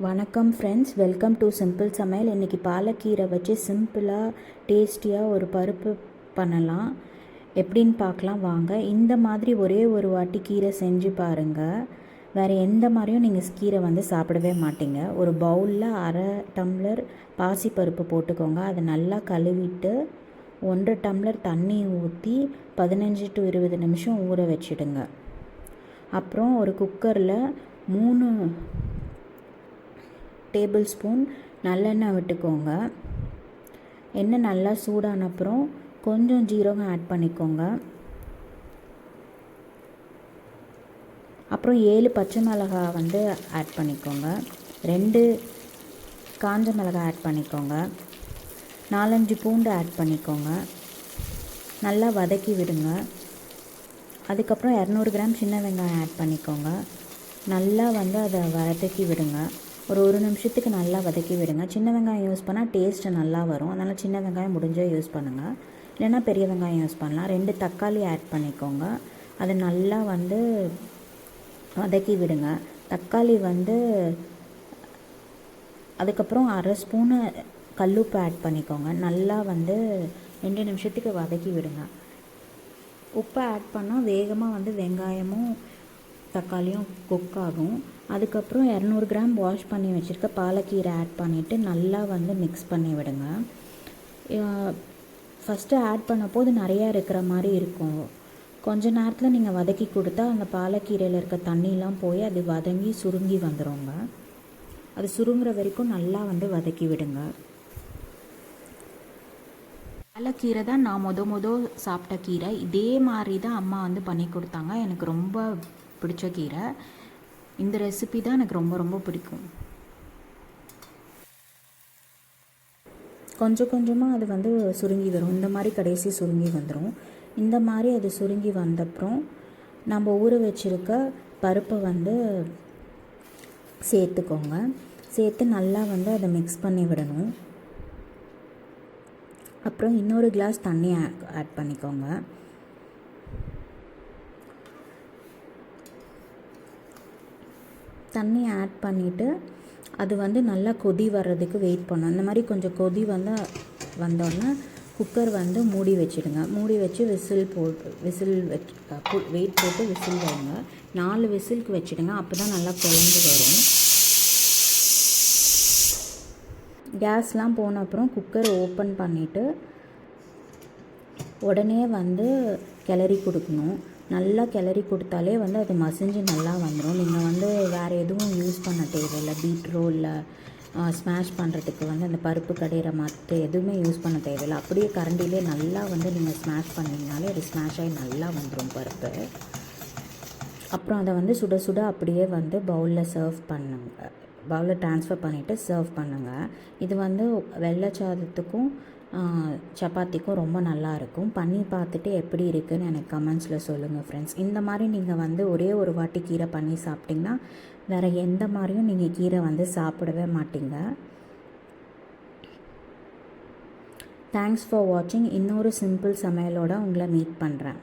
வணக்கம் friends, welcome to simple சமையல். இன்றைக்கி பாலக்கீரை வச்சு சிம்பிளாக டேஸ்டியாக ஒரு பருப்பு பண்ணலாம். எப்படின்னு பார்க்கலாம் வாங்க. இந்த மாதிரி ஒரே ஒரு வாட்டி கீரை செஞ்சு பாருங்கள். வேறு எந்த மாதிரியும் நீங்கள் கீரை சாப்பிடவே மாட்டீங்க. ஒரு பவுலில் 1/2 டம்ளர் பாசிப்பருப்பு போட்டுக்கோங்க. அதை நல்லா கழுவிட்டு 1 டம்ளர் தண்ணி ஊற்றி 15 to 20 நிமிஷம் ஊற வச்சிடுங்க. அப்புறம் ஒரு குக்கரில் 3 டேபிள் ஸ்பூன் நல்லெண்ணெய் விட்டுக்கோங்க. எண்ணெய் நல்லா சூடான அப்புறம் கொஞ்சம் ஜீரகம் ஆட் பண்ணிக்கோங்க. அப்புறம் 7 பச்சை மிளகாய் ஆட் பண்ணிக்கோங்க. 2 காஞ்ச மிளகாய் ஆட் பண்ணிக்கோங்க. 4-5 பூண்டு ஆட் பண்ணிக்கோங்க. நல்லா வதக்கி விடுங்க. அதுக்கப்புறம் 200 கிராம் சின்ன வெங்காயம் ஆட் பண்ணிக்கோங்க. நல்லா அதை வதக்கி விடுங்க. ஒரு நிமிஷத்துக்கு நல்லா வதக்கி விடுங்க. சின்ன வெங்காயம் யூஸ் பண்ணால் டேஸ்ட்டு நல்லா வரும். அதனால் சின்ன வெங்காயம் முடிஞ்சால் யூஸ் பண்ணுங்கள், இல்லைன்னா பெரிய வெங்காயம் யூஸ் பண்ணலாம். 2 தக்காளி ஆட் பண்ணிக்கோங்க. அதை நல்லா வதக்கி விடுங்க. தக்காளி அதுக்கப்புறம் 1/2 ஸ்பூனு கல்லுப்பு ஆட் பண்ணிக்கோங்க. நல்லா 2 நிமிஷத்துக்கு வதக்கி விடுங்க. உப்பை ஆட் பண்ணால் வேகமாக வெங்காயமும் தக்காளியும் குக் ஆகும். அதுக்கப்புறம் 200 கிராம் வாஷ் பண்ணி வச்சுருக்க பாலக்கீரை ஆட் பண்ணிவிட்டு நல்லா மிக்ஸ் பண்ணி விடுங்க. ஃபஸ்ட்டு ஆட் பண்ண போது நிறையா இருக்கிற மாதிரி இருக்கும். கொஞ்ச நேரத்தில் நீங்கள் வதக்கி கொடுத்தா அந்த பாலக்கீரையில் இருக்க தண்ணியெலாம் போய் அது வதங்கி சுருங்கி வந்துடுங்க. அது சுருங்குற வரைக்கும் நல்லா வதக்கி விடுங்க. பாலக்கீரை தான் நான் சாப்பிட்ட கீரை. இதே மாதிரி தான் அம்மா பண்ணி கொடுத்தாங்க. எனக்கு ரொம்ப பிடிச்ச கீரை. இந்த ரெசிபி தான் எனக்கு ரொம்ப ரொம்ப பிடிக்கும். கொஞ்சம் கொஞ்சமாக அது சுருங்கி வரும். இந்த மாதிரி கடைசி சுருங்கி வந்துடும். இந்த மாதிரி அது சுருங்கி வந்தப்புறம் நம்ம ஊற வச்சுருக்க பருப்பை சேர்த்துக்கோங்க. சேர்த்து நல்லா அதை மிக்ஸ் பண்ணி விடணும். அப்புறம் இன்னொரு கிளாஸ் தண்ணி ஆட் பண்ணிக்கோங்க. தண்ணி ஆட் பண்ணிவிட்டு அது நல்லா கொதி வர்றதுக்கு வெயிட் பண்ணணும். இந்த மாதிரி கொஞ்சம் கொதி வந்தோடனே குக்கர் மூடி வச்சுடுங்க. மூடி வச்சு விசில் வெயிட் போட்டு விசில் வைங்க. 4 விசிலுக்கு வச்சுடுங்க. அப்போ தான் நல்லா குழம்பு வரும். கேஸ்லாம் போன அப்புறம் குக்கர் ஓப்பன் பண்ணிவிட்டு உடனே கிளறி கொடுக்கணும். நல்லா கிளறி கொடுத்தாலே அது மசிஞ்சு நல்லா வந்துடும். நீங்கள் வேறு எதுவும் யூஸ் பண்ண தேவையில்லை. பீட்ரோ இல்லை ஸ்மாஷ் பண்ணுறதுக்கு அந்த பருப்பு கடையிற மற்ற எதுவுமே யூஸ் பண்ண தேவையில்லை. அப்படியே கரண்டிலே நல்லா நீங்கள் ஸ்மாஷ் பண்ணிங்கனாலே அது ஸ்மாஷ் ஆகி நல்லா வந்துடும் பருப்பு. அப்புறம் அதை சுட சுட அப்படியே பவுலில் சர்வ் பண்ணுங்க. பவுலில் ட்ரான்ஸ்ஃபர் பண்ணிவிட்டு சர்வ் பண்ணுங்கள். இது வெள்ளை சாதத்துக்கும் சப்பாத்திக்கும் ரொம்ப நல்லாயிருக்கும். பண்ணி பார்த்துட்டு எப்படி இருக்குதுன்னு எனக்கு கமெண்ட்ஸில் சொல்லுங்கள் ஃப்ரெண்ட்ஸ். இந்த மாதிரி நீங்கள் ஒரே ஒரு வாட்டி கீரை பண்ணி சாப்பிட்டிங்கன்னா வேறு எந்த மாதிரியும் நீங்கள் கீரை சாப்பிடவே மாட்டீங்க. தேங்க்ஸ் ஃபார் வாட்சிங். இன்னொரு சிம்பிள் சமையலோடு உங்களை மீட் பண்ணுறேன்.